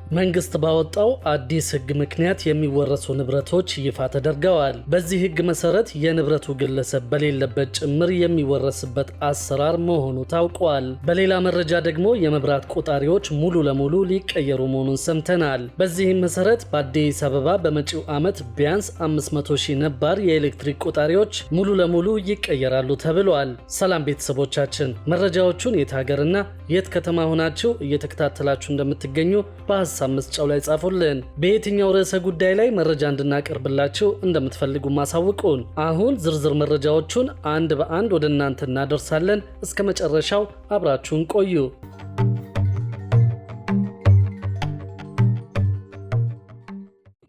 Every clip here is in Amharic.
መንግስት ባወጣው አዲስ ህግ ምክንያት የሚወረሱ ንብረቶች ይፋ ተደርገዋል። በዚህ ህግ መሰረት የንብረቱ ግለሰብ በሌለበት ጭምር የሚወረስበት አሰራር መሆኑ ታውቋል። በሌላ መረጃ ደግሞ የመብራት ቆጣሪዎች ሙሉ ለሙሉ ሊቀየሩ መሆኑን ሰምተናል። በዚህም መሰረት በአዲስ አበባ በመጪው ዓመት ቢያንስ 500,000 ነባር የኤሌክትሪክ ቆጣሪዎች ሙሉ ለሙሉ ይቀየራሉ ተብሏል። ሰላም ቤተሰቦቻችን፣ መረጃዎቹን የት ሀገርና የት ከተማ ሆናችሁ እየተከታተላችሁ እንደምትገኙ በሀሳብ መስጫው ላይ ጻፉልን። በየትኛው ርዕሰ ጉዳይ ላይ መረጃ እንድናቀርብላችሁ እንደምትፈልጉ ማሳውቁን። አሁን ዝርዝር መረጃዎቹን አንድ በአንድ ወደ እናንተ እናደርሳለን። እስከ መጨረሻው አብራችሁን ቆዩ።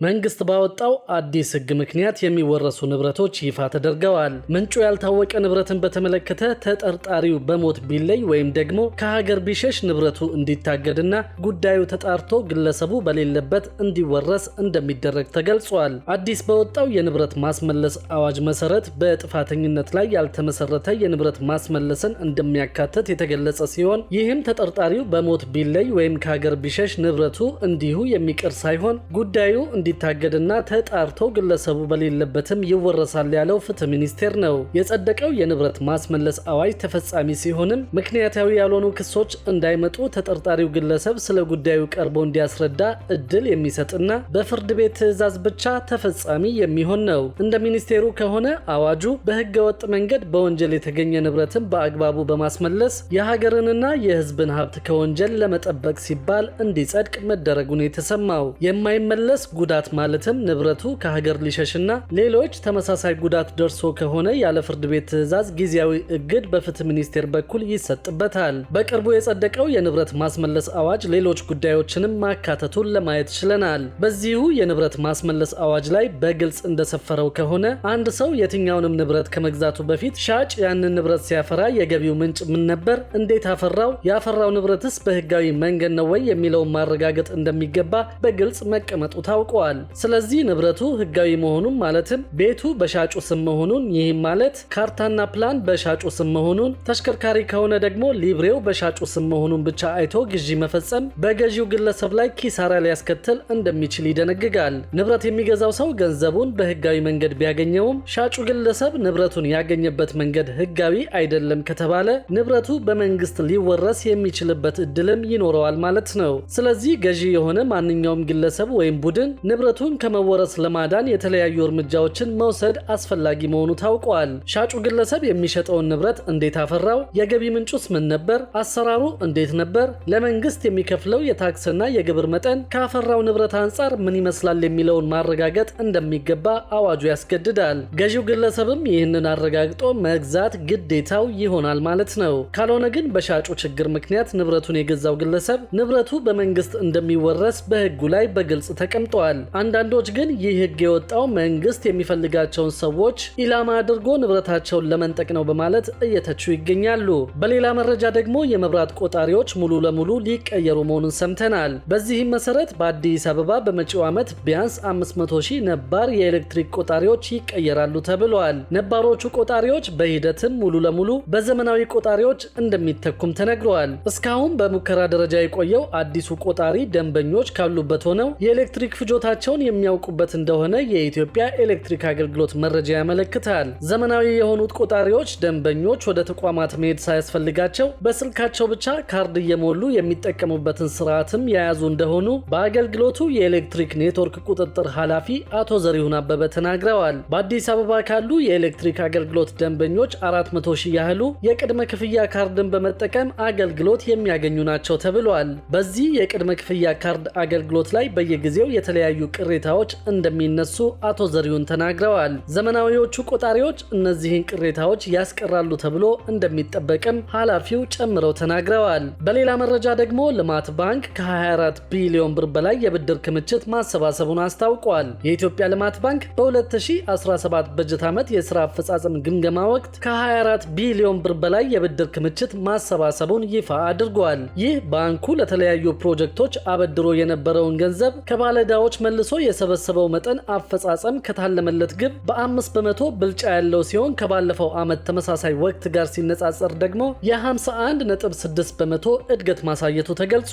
መንግስት ባወጣው አዲስ ህግ ምክንያት የሚወረሱ ንብረቶች ይፋ ተደርገዋል። ምንጩ ያልታወቀ ንብረትን በተመለከተ ተጠርጣሪው በሞት ቢለይ ወይም ደግሞ ከሀገር ቢሸሽ ንብረቱ እንዲታገድና ጉዳዩ ተጣርቶ ግለሰቡ በሌለበት እንዲወረስ እንደሚደረግ ተገልጿል። አዲስ በወጣው የንብረት ማስመለስ አዋጅ መሰረት በጥፋተኝነት ላይ ያልተመሰረተ የንብረት ማስመለስን እንደሚያካትት የተገለጸ ሲሆን ይህም ተጠርጣሪው በሞት ቢለይ ወይም ከሀገር ቢሸሽ ንብረቱ እንዲሁ የሚቀር ሳይሆን ጉዳዩ እንዲታገድና ተጣርቶ ግለሰቡ በሌለበትም ይወረሳል ያለው ፍትህ ሚኒስቴር ነው። የጸደቀው የንብረት ማስመለስ አዋጅ ተፈጻሚ ሲሆንም ምክንያታዊ ያልሆኑ ክሶች እንዳይመጡ ተጠርጣሪው ግለሰብ ስለ ጉዳዩ ቀርቦ እንዲያስረዳ እድል የሚሰጥና በፍርድ ቤት ትዕዛዝ ብቻ ተፈጻሚ የሚሆን ነው። እንደ ሚኒስቴሩ ከሆነ አዋጁ በህገ ወጥ መንገድ በወንጀል የተገኘ ንብረትን በአግባቡ በማስመለስ የሀገርንና የህዝብን ሀብት ከወንጀል ለመጠበቅ ሲባል እንዲጸድቅ መደረጉን የተሰማው የማይመለስ ጉዳት ማለትም ንብረቱ ከሀገር ሊሸሽና ሌሎች ተመሳሳይ ጉዳት ደርሶ ከሆነ ያለ ፍርድ ቤት ትዕዛዝ ጊዜያዊ እግድ በፍትህ ሚኒስቴር በኩል ይሰጥበታል። በቅርቡ የጸደቀው የንብረት ማስመለስ አዋጅ ሌሎች ጉዳዮችንም ማካተቱን ለማየት ችለናል። በዚሁ የንብረት ማስመለስ አዋጅ ላይ በግልጽ እንደሰፈረው ከሆነ አንድ ሰው የትኛውንም ንብረት ከመግዛቱ በፊት ሻጭ ያንን ንብረት ሲያፈራ የገቢው ምንጭ ምን ነበር፣ እንዴት አፈራው፣ ያፈራው ንብረትስ በህጋዊ መንገድ ነው ወይ የሚለውን ማረጋገጥ እንደሚገባ በግልጽ መቀመጡ ታውቋል። ስለዚህ ንብረቱ ህጋዊ መሆኑን ማለትም ቤቱ በሻጩ ስም መሆኑን፣ ይህም ማለት ካርታና ፕላን በሻጩ ስም መሆኑን፣ ተሽከርካሪ ከሆነ ደግሞ ሊብሬው በሻጩ ስም መሆኑን ብቻ አይቶ ግዢ መፈጸም በገዢው ግለሰብ ላይ ኪሳራ ሊያስከትል እንደሚችል ይደነግጋል። ንብረት የሚገዛው ሰው ገንዘቡን በህጋዊ መንገድ ቢያገኘውም ሻጩ ግለሰብ ንብረቱን ያገኘበት መንገድ ህጋዊ አይደለም ከተባለ ንብረቱ በመንግስት ሊወረስ የሚችልበት እድልም ይኖረዋል ማለት ነው። ስለዚህ ገዢ የሆነ ማንኛውም ግለሰብ ወይም ቡድን ንብረቱን ከመወረስ ለማዳን የተለያዩ እርምጃዎችን መውሰድ አስፈላጊ መሆኑ ታውቋል። ሻጩ ግለሰብ የሚሸጠውን ንብረት እንዴት አፈራው፣ የገቢ ምንጩስ ምን ነበር፣ አሰራሩ እንዴት ነበር፣ ለመንግስት የሚከፍለው የታክስና የግብር መጠን ካፈራው ንብረት አንጻር ምን ይመስላል የሚለውን ማረጋገጥ እንደሚገባ አዋጁ ያስገድዳል። ገዢው ግለሰብም ይህንን አረጋግጦ መግዛት ግዴታው ይሆናል ማለት ነው። ካልሆነ ግን በሻጩ ችግር ምክንያት ንብረቱን የገዛው ግለሰብ ንብረቱ በመንግስት እንደሚወረስ በህጉ ላይ በግልጽ ተቀምጧል። አንዳንዶች ግን ይህ ህግ የወጣው መንግስት የሚፈልጋቸውን ሰዎች ኢላማ አድርጎ ንብረታቸውን ለመንጠቅ ነው በማለት እየተቹ ይገኛሉ። በሌላ መረጃ ደግሞ የመብራት ቆጣሪዎች ሙሉ ለሙሉ ሊቀየሩ መሆኑን ሰምተናል። በዚህም መሰረት በአዲስ አበባ በመጪው ዓመት ቢያንስ 500,000 ነባር የኤሌክትሪክ ቆጣሪዎች ይቀየራሉ ተብሏል። ነባሮቹ ቆጣሪዎች በሂደትም ሙሉ ለሙሉ በዘመናዊ ቆጣሪዎች እንደሚተኩም ተነግሯል። እስካሁን በሙከራ ደረጃ የቆየው አዲሱ ቆጣሪ ደንበኞች ካሉበት ሆነው የኤሌክትሪክ ፍጆታቸውን የሚያውቁበት እንደሆነ የኢትዮጵያ ኤሌክትሪክ አገልግሎት መረጃ ያመለክታል። ዘመናዊ የሆኑት ቆጣሪዎች ደንበኞች ወደ ተቋማት መሄድ ሳያስፈልጋቸው በስልካቸው ብቻ ካርድ እየሞሉ የሚጠቀሙበትን ስርዓትም የያዙ እንደሆኑ በአገልግሎቱ የኤሌክትሪክ ኔትወርክ ቁጥጥር ኃላፊ አቶ ዘሪሁን አበበ ተናግረዋል። በአዲስ አበባ ካሉ የኤሌክትሪክ አገልግሎት ደንበኞች 400,000 ያህሉ የቅድመ ክፍያ ካርድን በመጠቀም አገልግሎት የሚያገኙ ናቸው ተብሏል። በዚህ የቅድመ ክፍያ ካርድ አገልግሎት ላይ በየጊዜው የተለያዩ ቅሬታዎች እንደሚነሱ አቶ ዘሪሁን ተናግረዋል። ዘመናዊዎቹ ቆጣሪዎች እነዚህን ቅሬታዎች ያስቀራሉ ተብሎ እንደሚጠበቅም ኃላፊው ጨምረው ተናግረዋል። በሌላ መረጃ ደግሞ ልማት ባንክ ከ24 ቢሊዮን ብር በላይ የብድር ክምችት ማሰባሰቡን አስታውቋል። የኢትዮጵያ ልማት ባንክ በ2017 በጀት ዓመት የሥራ አፈጻጸም ግምገማ ወቅት ከ24 ቢሊዮን ብር በላይ የብድር ክምችት ማሰባሰቡን ይፋ አድርጓል። ይህ ባንኩ ለተለያዩ ፕሮጀክቶች አበድሮ የነበረውን ገንዘብ ከባለዕዳዎች መልሶ የሰበሰበው መጠን አፈጻጸም ከታለመለት ግብ በ5 በመቶ ብልጫ ያለው ሲሆን ከባለፈው ዓመት ተመሳሳይ ወቅት ጋር ሲነጻጸር ደግሞ የ51.6 በመቶ እድገት ማሳየቱ ተገልጿል።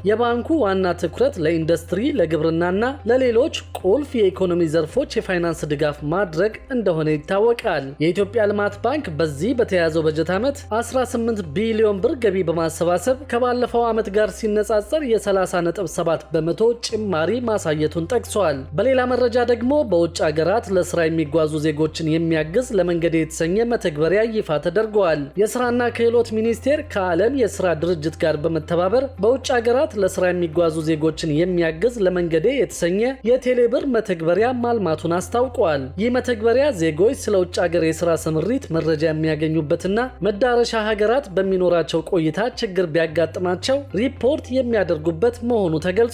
የባንኩ ዋና ትኩረት ለኢንዱስትሪ፣ ለግብርናና ለሌሎች ቁልፍ የኢኮኖሚ ዘርፎች የፋይናንስ ድጋፍ ማድረግ እንደሆነ ይታወቃል። የኢትዮጵያ ልማት ባንክ በዚህ በተያዘው በጀት ዓመት 18 ቢሊዮን ብር ገቢ በማሰባሰብ ከባለፈው ዓመት ጋር ሲነጻጸር የ30.7 በመቶ ጭማሪ ማሳየቱን ጠቅሷል። በሌላ መረጃ ደግሞ በውጭ ሀገራት ለስራ የሚጓዙ ዜጎችን የሚያግዝ ለመንገዴ የተሰኘ መተግበሪያ ይፋ ተደርጓል። የስራና ክህሎት ሚኒስቴር ከዓለም የስራ ድርጅት ጋር በመተባበር በውጭ ሀገራት ለስራ የሚጓዙ ዜጎችን የሚያግዝ ለመንገዴ የተሰኘ የቴሌብር መተግበሪያ ማልማቱን አስታውቋል። ይህ መተግበሪያ ዜጎች ስለ ውጭ ሀገር የስራ ስምሪት መረጃ የሚያገኙበትና መዳረሻ ሀገራት በሚኖራቸው ቆይታ ችግር ቢያጋጥማቸው ሪፖርት የሚያደርጉበት መሆኑ ተገልጿል።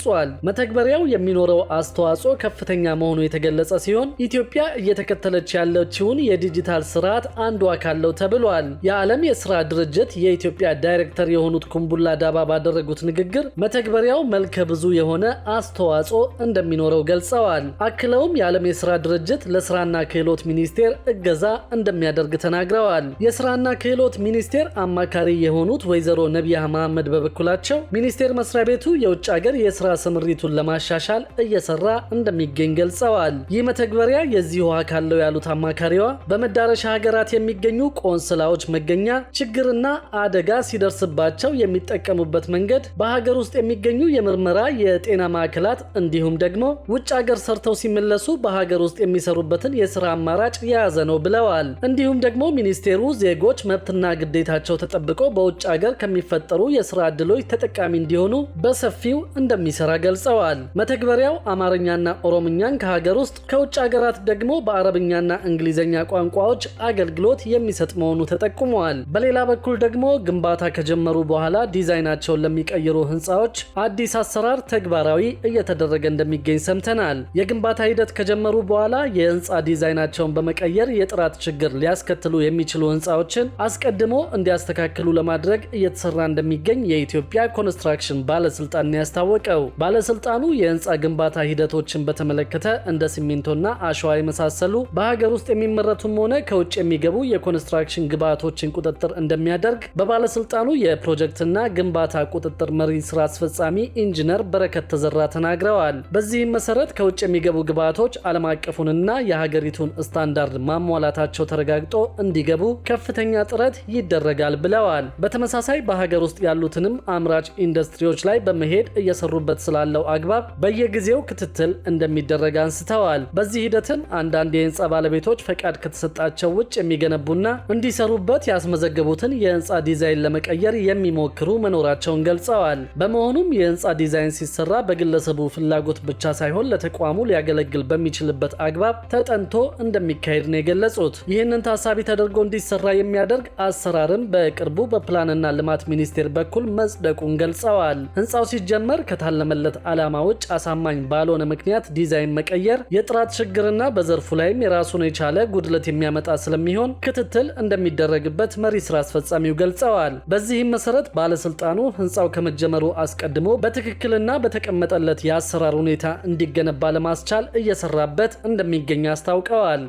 መተግበሪያው የሚኖረው አስተዋጽኦ ከፍተኛ መሆኑ የተገለጸ ሲሆን ኢትዮጵያ እየተከተለች ያለችውን የዲጂታል ስርዓት አንዱ አካል ነው ተብሏል። የዓለም የስራ ድርጅት የኢትዮጵያ ዳይሬክተር የሆኑት ኩምቡላ ዳባ ባደረጉት ንግግር መተግበሪያው መልከ ብዙ የሆነ አስተዋጽኦ እንደሚኖረው ገልጸዋል። አክለውም የዓለም የስራ ድርጅት ለስራና ክህሎት ሚኒስቴር እገዛ እንደሚያደርግ ተናግረዋል። የስራና ክህሎት ሚኒስቴር አማካሪ የሆኑት ወይዘሮ ነቢያ መሐመድ በበኩላቸው ሚኒስቴር መስሪያ ቤቱ የውጭ ሀገር የስራ ስምሪቱን ለማሻሻል እየሰራ እንደሚገኝ ገልጸዋል። ይህ መተግበሪያ የዚሁ አካል ነው ያሉት አማካሪዋ በመዳረሻ ሀገራት የሚገኙ ቆንስላዎች መገኛ ችግርና አደጋ ሲደርስባቸው የሚጠቀሙበት መንገድ በሀገር ውስጥ የሚገኙ የምርመራ የጤና ማዕከላት እንዲሁም ደግሞ ውጭ ሀገር ሰርተው ሲመለሱ በሀገር ውስጥ የሚሰሩበትን የስራ አማራጭ የያዘ ነው ብለዋል። እንዲሁም ደግሞ ሚኒስቴሩ ዜጎች መብትና ግዴታቸው ተጠብቆ በውጭ ሀገር ከሚፈጠሩ የስራ ዕድሎች ተጠቃሚ እንዲሆኑ በሰፊው እንደሚሰራ ገልጸዋል። መተግበሪያው አማርኛና ኦሮምኛን ከሀገር ውስጥ ከውጭ ሀገራት ደግሞ በአረብኛና እንግሊዝኛ ቋንቋዎች አገልግሎት የሚሰጥ መሆኑ ተጠቁመዋል። በሌላ በኩል ደግሞ ግንባታ ከጀመሩ በኋላ ዲዛይናቸውን ለሚቀይሩ ህንፃዎች አዲስ አሰራር ተግባራዊ እየተደረገ እንደሚገኝ ሰምተናል። የግንባታ ሂደት ከጀመሩ በኋላ የህንፃ ዲዛይናቸውን በመቀየር የጥራት ችግር ሊያስከትሉ የሚችሉ ህንፃዎችን አስቀድሞ እንዲያስተካክሉ ለማድረግ እየተሰራ እንደሚገኝ የኢትዮጵያ ኮንስትራክሽን ባለስልጣን ያስታወቀው። ባለስልጣኑ የህንፃ ግንባታ ሂደቶችን በተመለከተ እንደ ሲሚንቶና አሸዋ የመሳሰሉ በሀገር ውስጥ የሚመረቱም ሆነ ከውጭ የሚገቡ የኮንስትራክሽን ግብዓቶችን ቁጥጥር እንደሚያደርግ በባለስልጣኑ የፕሮጀክትና ግንባታ ቁጥጥር መሪ ስራ አስፈጻሚ ኢንጂነር በረከት ተዘራ ተናግረዋል። በዚህም መሰረት ከውጭ የሚገቡ ግብዓቶች ዓለም አቀፉንና የሀገሪቱን ስታንዳርድ ማሟላታቸው ተረጋግጦ እንዲገቡ ከፍተኛ ጥረት ይደረጋል ብለዋል። በተመሳሳይ በሀገር ውስጥ ያሉትንም አምራች ኢንዱስትሪዎች ላይ በመሄድ እየሰሩበት ስላለው አግባብ በየጊዜው ክትትል እንደሚደረግ አንስተዋል። በዚህ ሂደትም አንዳንድ የህንፃ ባለቤቶች ፈቃድ ከተሰጣቸው ውጭ የሚገነቡና እንዲሰሩበት ያስመዘገቡትን የህንፃ ዲዛይን ለመቀየር የሚሞክሩ መኖራቸውን ገልጸዋል። በመሆኑም የህንፃ ዲዛይን ሲሰራ በግለሰቡ ፍላጎት ብቻ ሳይሆን ለተቋሙ ሊያገለግል በሚችልበት አግባብ ተጠንቶ እንደሚካሄድ ነው የገለጹት። ይህንን ታሳቢ ተደርጎ እንዲሰራ የሚያደርግ አሰራርም በቅርቡ በፕላንና ልማት ሚኒስቴር በኩል መጽደቁን ገልጸዋል። ህንፃው ሲጀመር ከታለመለት ዓላማ ውጭ አሳማኝ ባልሆነ ምክንያት ዲዛይን መቀየር የጥራት ችግርና በዘርፉ ላይም የራሱን የቻለ ጉድለት የሚያመጣ ስለሚሆን ክትትል እንደሚደረግበት መሪ ስራ አስፈጻሚው ገልጸዋል። በዚህም መሰረት ባለስልጣኑ ህንፃው ከመጀመሩ አስቀድሞ በትክክልና በተቀመጠለት የአሰራር ሁኔታ እንዲገነባ ለማስቻል እየሰራበት እንደሚገኝ አስታውቀዋል።